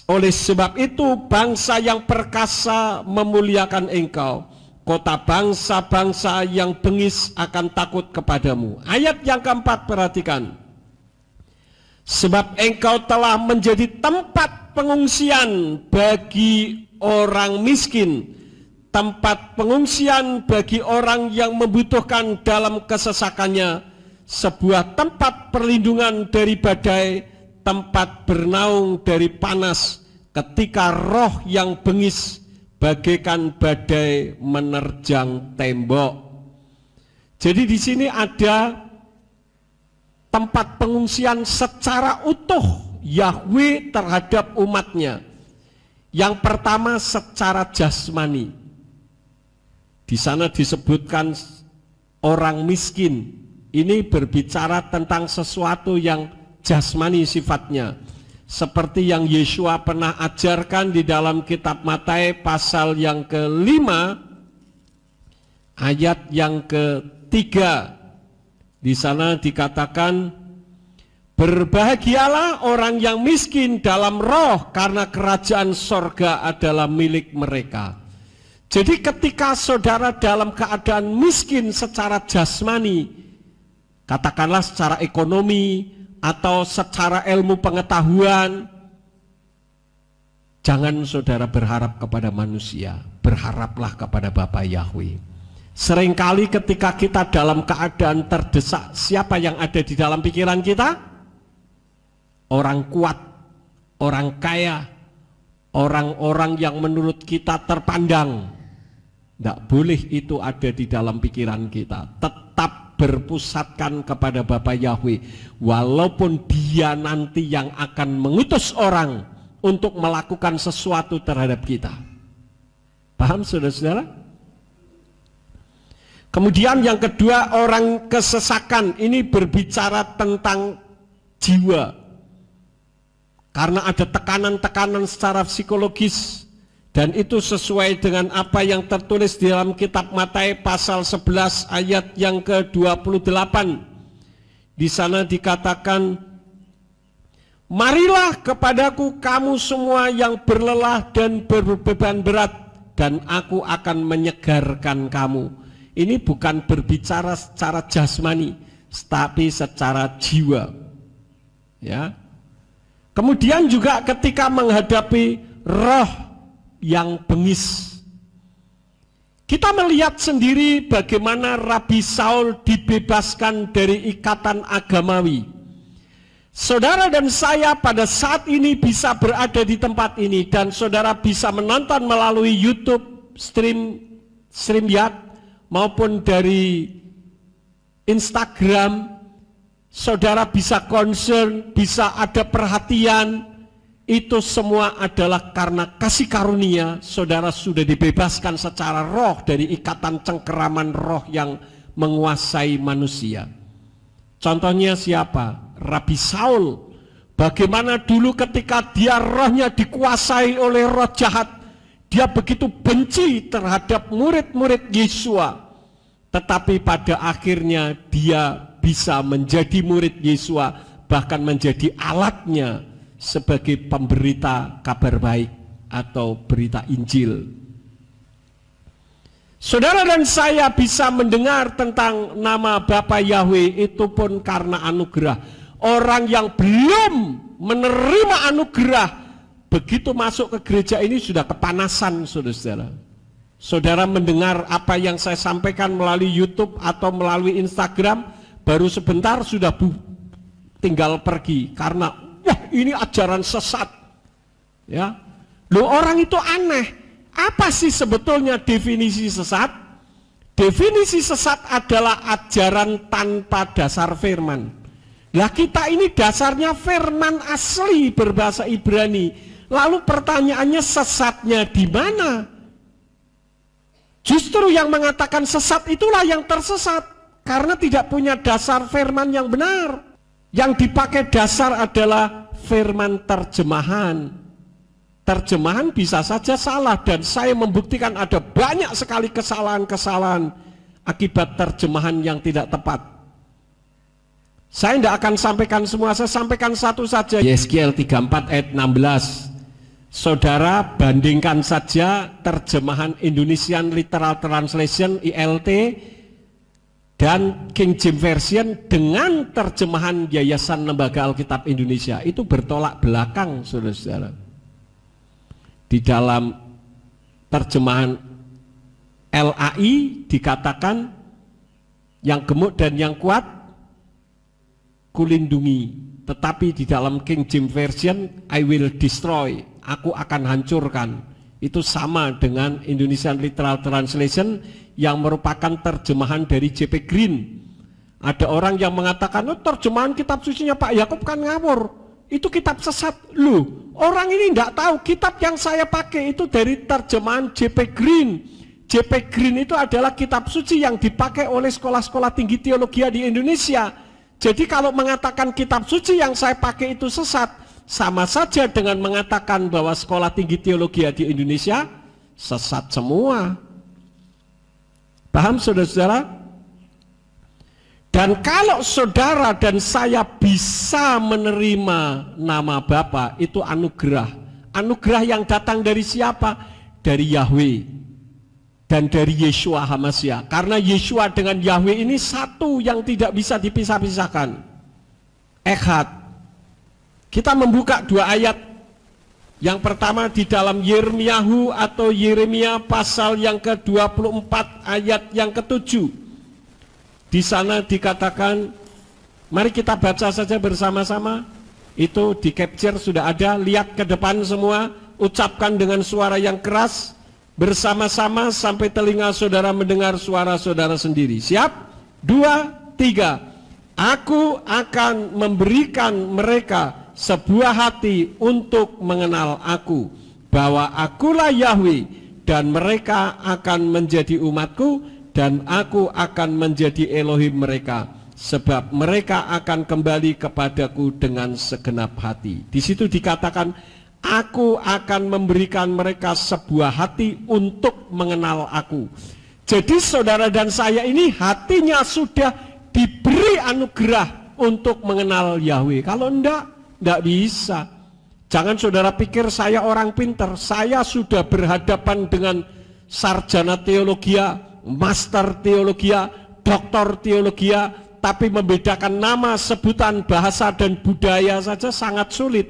Oleh sebab itu bangsa yang perkasa memuliakan engkau, kota bangsa-bangsa yang bengis akan takut kepadamu. Ayat yang keempat, perhatikan. Sebab engkau telah menjadi tempat pengungsian bagi orang miskin, tempat pengungsian bagi orang yang membutuhkan dalam kesesakannya, sebuah tempat perlindungan dari badai, tempat bernaung dari panas ketika roh yang bengis bagaikan badai menerjang tembok. Jadi di sini ada tempat pengungsian secara utuh Yahweh terhadap umatnya. Yang pertama secara jasmani. Di sana disebutkan orang miskin Ini berbicara tentang sesuatu yang jasmani sifatnya, seperti yang Yesua pernah ajarkan di dalam kitab Matius pasal yang ke-5 ayat yang ke-3. Di sana dikatakan, berbahagialah orang yang miskin dalam roh, karena kerajaan sorga adalah milik mereka. Jadi ketika saudara dalam keadaan miskin secara jasmani, katakanlah secara ekonomi atau secara ilmu pengetahuan, jangan saudara berharap kepada manusia, berharaplah kepada Bapa Yahweh. Seringkali ketika kita dalam keadaan terdesak, siapa yang ada di dalam pikiran kita? Orang kuat, orang kaya, orang-orang yang menurut kita terpandang. Tidak boleh itu ada di dalam pikiran kita. Tetap berpusatkan kepada Bapa Yahweh, walaupun dia nanti yang akan mengutus orang untuk melakukan sesuatu terhadap kita. Paham saudara-saudara? Kemudian yang kedua, orang kesesakan. Ini berbicara tentang jiwa, karena ada tekanan-tekanan secara psikologis. Dan itu sesuai dengan apa yang tertulis di dalam kitab Matius pasal 11 ayat yang ke-28. Di sana dikatakan, marilah kepadaku kamu semua yang berlelah dan berbeban berat, dan aku akan menyegarkan kamu. Ini bukan berbicara secara jasmani, tapi secara jiwa. Ya. Kemudian juga ketika menghadapi roh yang bengis, kita melihat sendiri bagaimana Rabi Saul dibebaskan dari ikatan agamawi. Saudara dan saya pada saat ini bisa berada di tempat ini, dan saudara bisa menonton melalui YouTube, StreamYard, maupun dari Instagram. Saudara bisa concern, bisa ada perhatian. Itu semua adalah karena kasih karunia. Saudara sudah dibebaskan secara roh dari ikatan cengkeraman roh yang menguasai manusia. Contohnya siapa? Rabi Saul. Bagaimana dulu ketika dia rohnya dikuasai oleh roh jahat, dia begitu benci terhadap murid-murid Yesua. Tetapi pada akhirnya dia bisa menjadi murid Yesua, bahkan menjadi alatnya sebagai pemberita kabar baik atau berita Injil. Saudara dan saya bisa mendengar tentang nama Bapa Yahweh itu pun karena anugerah. Orang yang belum menerima anugerah, begitu masuk ke gereja ini sudah kepanasan, saudara-saudara. Saudara mendengar apa yang saya sampaikan melalui YouTube atau melalui Instagram, baru sebentar sudah tinggal pergi karena wah, ini ajaran sesat. Ya. Loh, orang itu aneh. Apa sih sebetulnya definisi sesat? Definisi sesat adalah ajaran tanpa dasar firman. Lah kita ini dasarnya firman asli berbahasa Ibrani. Lalu pertanyaannya, sesatnya di mana? Justru yang mengatakan sesat itulah yang tersesat, karena tidak punya dasar firman yang benar. Yang dipakai dasar adalah firman terjemahan. Terjemahan bisa saja salah, dan saya membuktikan ada banyak sekali kesalahan-kesalahan akibat terjemahan yang tidak tepat. Saya tidak akan sampaikan semua, saya sampaikan satu saja. Yeskiel 34 ayat 16. Saudara bandingkan saja terjemahan Indonesian Literal Translation ILT dan King James Version dengan terjemahan Yayasan Lembaga Alkitab Indonesia. Itu bertolak belakang, saudara-saudara. Di dalam terjemahan LAI dikatakan yang gemuk dan yang kuat kulindungi, tetapi di dalam King James Version I will destroy, aku akan hancurkan. Itu sama dengan Indonesian Literal Translation yang merupakan terjemahan dari J.P. Green. Ada orang yang mengatakan, oh, terjemahan kitab sucinya Pak Yakub kan ngawur, itu kitab sesat. Loh, orang ini tidak tahu kitab yang saya pakai itu dari terjemahan J.P. Green. J.P. Green itu adalah kitab suci yang dipakai oleh sekolah-sekolah tinggi teologi di Indonesia. Jadi kalau mengatakan kitab suci yang saya pakai itu sesat, sama saja dengan mengatakan bahwa sekolah tinggi teologi di Indonesia sesat semua. Paham saudara-saudara? Dan kalau saudara dan saya bisa menerima nama Bapa, itu anugerah. Anugerah yang datang dari siapa? Dari Yahweh dan dari Yeshua HaMashiach. Karena Yeshua dengan Yahweh ini satu yang tidak bisa dipisah-pisahkan. Echad. Kita membuka dua ayat. Yang pertama di dalam Yirmiyahu atau Yeremia pasal yang ke-24 ayat yang ke-7. Di sana dikatakan, mari kita baca saja bersama-sama. Itu di capture sudah ada, lihat ke depan semua, ucapkan dengan suara yang keras bersama-sama sampai telinga saudara mendengar suara saudara sendiri. Siap? 2, 3. Aku akan memberikan mereka sebuah hati untuk mengenal aku, bahwa akulah Yahweh, dan mereka akan menjadi umatku, dan aku akan menjadi Elohim mereka, sebab mereka akan kembali kepadaku dengan segenap hati. Di situ dikatakan, aku akan memberikan mereka sebuah hati untuk mengenal aku. Jadi saudara dan saya ini hatinya sudah diberi anugerah untuk mengenal Yahweh. Kalau enggak bisa. Jangan saudara pikir saya orang pintar. Saya sudah berhadapan dengan sarjana teologi, master teologi, doktor teologi, tapi membedakan nama, sebutan, bahasa, dan budaya saja sangat sulit.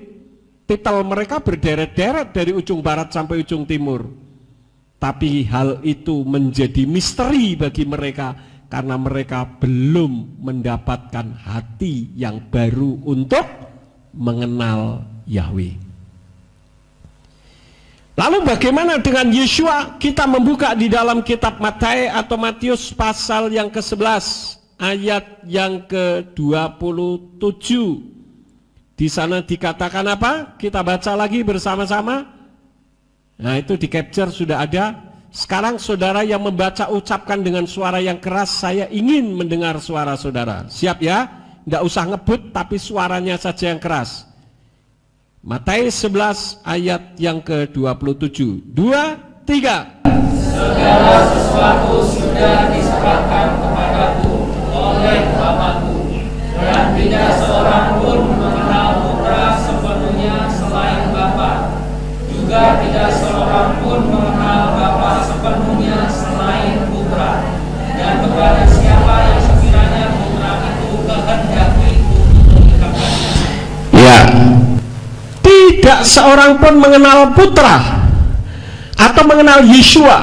Titel mereka berderet-deret dari ujung barat sampai ujung timur. Tapi hal itu menjadi misteri bagi mereka, karena mereka belum mendapatkan hati yang baru untuk mengenal Yahweh. Lalu bagaimana dengan Yeshua? Kita membuka di dalam kitab Matius pasal yang ke-11 ayat yang ke-27. Di sana dikatakan apa? Kita baca lagi bersama-sama. Nah, itu di capture sudah ada. Sekarang saudara yang membaca ucapkan dengan suara yang keras, saya ingin mendengar suara saudara. Siap ya? Tidak usah ngebut, tapi suaranya saja yang keras. Matius 11 ayat yang ke-27. 2, 3. Segala sesuatu sudah diserahkan kepadaku oleh Bapa-Ku, dan tidak seorang pun mengenal Putra sepenuhnya selain Bapa. Juga tidak seorang pun mengenal Bapa sepenuhnya selain Putra. Dan kepada siapa yang sekiranya Putra itu kehendaki untuk mengungkapkannya. Ya. Tidak seorang pun mengenal Putra atau mengenal Yeshua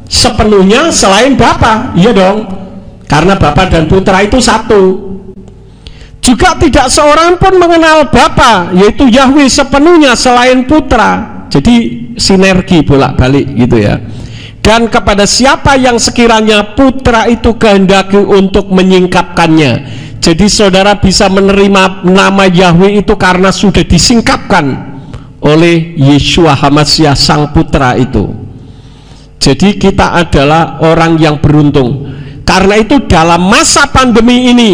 sepenuhnya selain Bapa. Iya dong, karena Bapa dan Putra itu satu. Juga tidak seorang pun mengenal Bapa, yaitu Yahweh, sepenuhnya selain Putra. Jadi sinergi bolak-balik gitu ya. Dan kepada siapa yang sekiranya Putra itu kehendaki untuk menyingkapkannya. Jadi saudara bisa menerima nama Yahweh itu karena sudah disingkapkan oleh Yeshua HaMashiach Sang Putra itu. Jadi kita adalah orang yang beruntung. Karena itu dalam masa pandemi ini,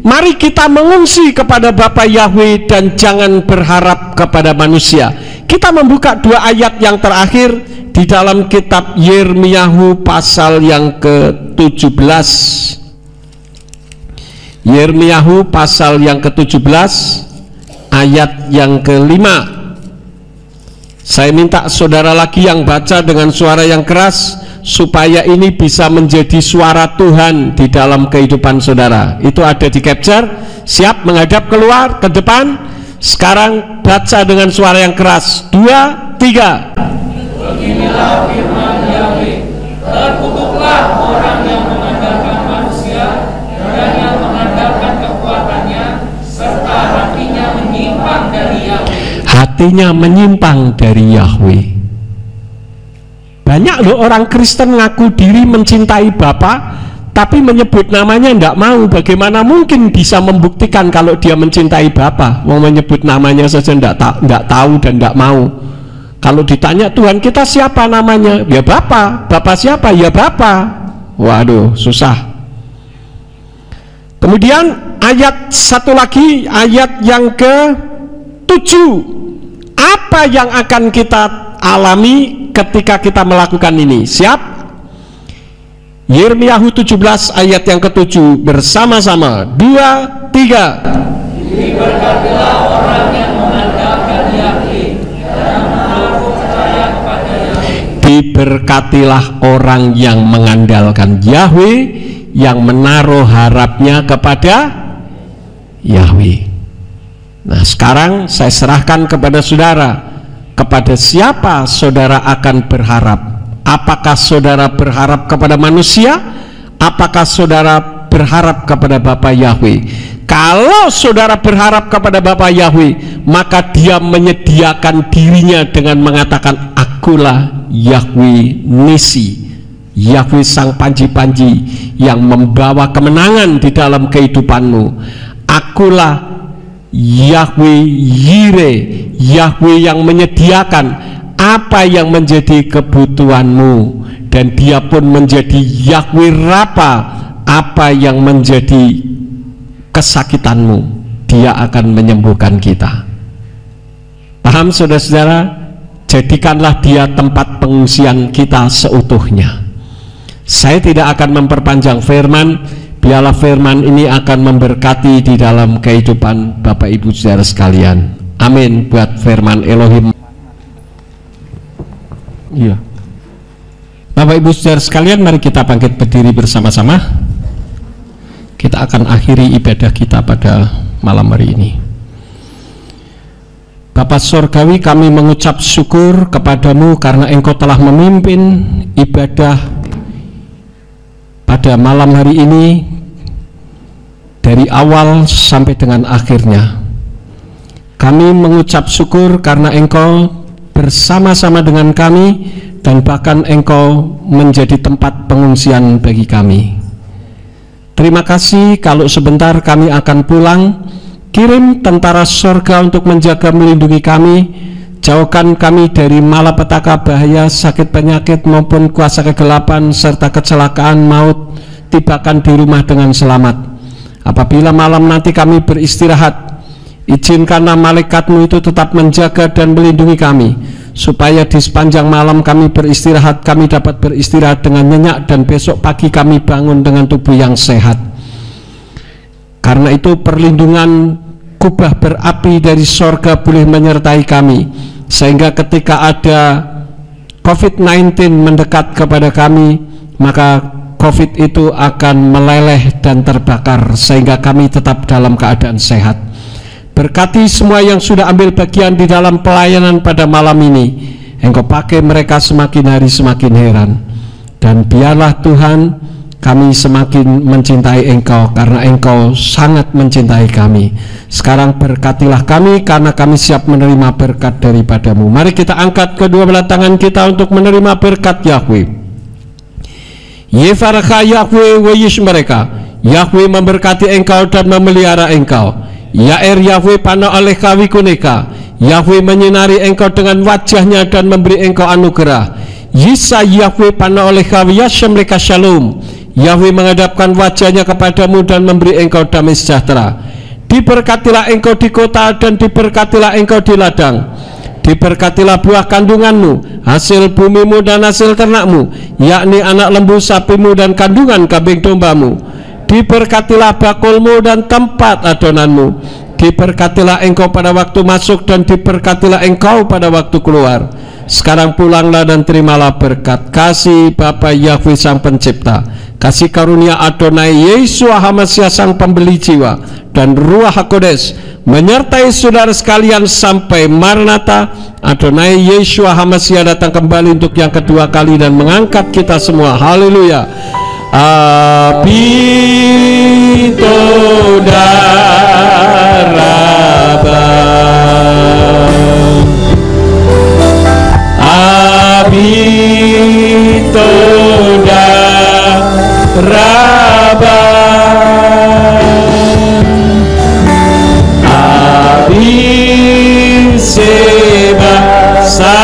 mari kita mengungsi kepada Bapa Yahweh dan jangan berharap kepada manusia. Kita membuka dua ayat yang terakhir di dalam kitab Yirmiyahu pasal yang ke-17. Yirmiyahu pasal yang ke-17 ayat yang ke-5. Saya minta saudara lagi yang baca dengan suara yang keras, supaya ini bisa menjadi suara Tuhan di dalam kehidupan saudara. Itu ada di capture. Siap menghadap keluar ke depan. Sekarang baca dengan suara yang keras. 2, 3. Beginilah firman Yahweh, terkutuklah orang yang mengandalkan manusia dan yang mengandalkan kekuatannya, serta hatinya menyimpang dari Yahweh. Hatinya menyimpang dari Yahweh. Banyak loh orang Kristen ngaku diri mencintai Bapa, tapi menyebut namanya tidak mau. Bagaimana mungkin bisa membuktikan kalau dia mencintai Bapa? Mau menyebut namanya saja tidak tahu dan tidak mau. Kalau ditanya Tuhan kita siapa namanya? Ya Bapa. Bapa siapa? Ya Bapa. Waduh, susah. Kemudian ayat satu lagi, ayat yang ke-7. Apa yang akan kita alami ketika kita melakukan ini? Siap? Yeremia 17 ayat yang ke-7 bersama-sama. 2, 3. Diberkatilah orang yang mengandalkan Yahweh dan menaruh percaya kepada Yahweh. Diberkatilah orang yang mengandalkan Yahweh, yang menaruh harapnya kepada Yahweh. Nah, sekarang saya serahkan kepada saudara. Kepada siapa saudara akan berharap? Apakah saudara berharap kepada manusia? Apakah saudara berharap kepada Bapa Yahweh? Kalau saudara berharap kepada Bapa Yahweh, maka dia menyediakan dirinya dengan mengatakan, akulah Yahweh Nisi, Yahweh sang panji-panji yang membawa kemenangan di dalam kehidupanmu. Akulah Yahweh Yire, Yahweh yang menyediakan apa yang menjadi kebutuhanmu, dan dia pun menjadi Yahweh Rapa, apa yang menjadi kesakitanmu, dia akan menyembuhkan kita. Paham saudara-saudara? Jadikanlah dia tempat pengungsian kita seutuhnya. Saya tidak akan memperpanjang firman. Biarlah firman ini akan memberkati di dalam kehidupan Bapak Ibu saudara sekalian. Amin. Buat firman Elohim. Iya. Bapak Ibu saudara sekalian, mari kita bangkit berdiri bersama-sama. Kita akan akhiri ibadah kita pada malam hari ini. Bapa Sorgawi, kami mengucap syukur kepadamu karena Engkau telah memimpin ibadah pada malam hari ini dari awal sampai dengan akhirnya. Kami mengucap syukur karena Engkau bersama-sama dengan kami, dan bahkan Engkau menjadi tempat pengungsian bagi kami. Terima kasih. Kalau sebentar kami akan pulang, kirim tentara sorga untuk menjaga melindungi kami. Jauhkan kami dari malapetaka, bahaya, sakit penyakit maupun kuasa kegelapan serta kecelakaan maut. Tibakan di rumah dengan selamat. Apabila malam nanti kami beristirahat, izinkanlah malaikatmu itu tetap menjaga dan melindungi kami, supaya di sepanjang malam kami beristirahat, kami dapat beristirahat dengan nyenyak, dan besok pagi kami bangun dengan tubuh yang sehat. Karena itu perlindungan kubah berapi dari sorga boleh menyertai kami, sehingga ketika ada COVID-19 mendekat kepada kami, maka COVID itu akan meleleh dan terbakar, sehingga kami tetap dalam keadaan sehat. Berkati semua yang sudah ambil bagian di dalam pelayanan pada malam ini. Engkau pakai mereka semakin hari semakin heran. Dan biarlah Tuhan, kami semakin mencintai Engkau, karena Engkau sangat mencintai kami. Sekarang berkatilah kami, karena kami siap menerima berkat daripadamu. Mari kita angkat kedua belah tangan kita untuk menerima berkat Yahweh. Yefaraka Yahweh wayis mereka. Yahweh memberkati engkau dan memelihara engkau. Yair Yahweh pana oleh kawi kuneka. Yahweh menyinari engkau dengan wajahnya dan memberi engkau anugerah. Yisa Yahweh pana oleh kawi yashamleka shalom. Yahweh menghadapkan wajahnya kepadamu dan memberi engkau damai sejahtera. Diberkatilah engkau di kota dan diberkatilah engkau di ladang. Diberkatilah buah kandunganmu, hasil bumimu dan hasil ternakmu, yakni anak lembu sapimu dan kandungan kambing dombamu. Diberkatilah bakulmu dan tempat adonanmu. Diberkatilah engkau pada waktu masuk dan diberkatilah engkau pada waktu keluar. Sekarang pulanglah dan terimalah berkat kasih Bapa Yahweh sang pencipta, kasih karunia Adonai Yesus HaMasiah sang pembeli jiwa, dan Ruach HaKodes menyertai saudara sekalian sampai Maranatha. Adonai Yesus HaMasiah datang kembali untuk yang kedua kali dan mengangkat kita semua. Haleluya. Abito daraba, abito daraba, abiseba sa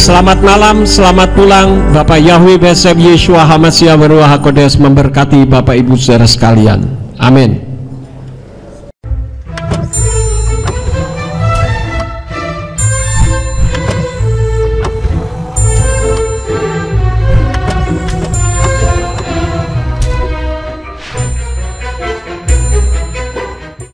Selamat malam, selamat pulang. Bapak Yahweh Besem Yeshua Hamasya Beruah HaKodes memberkati Bapak Ibu saudara sekalian. Amin.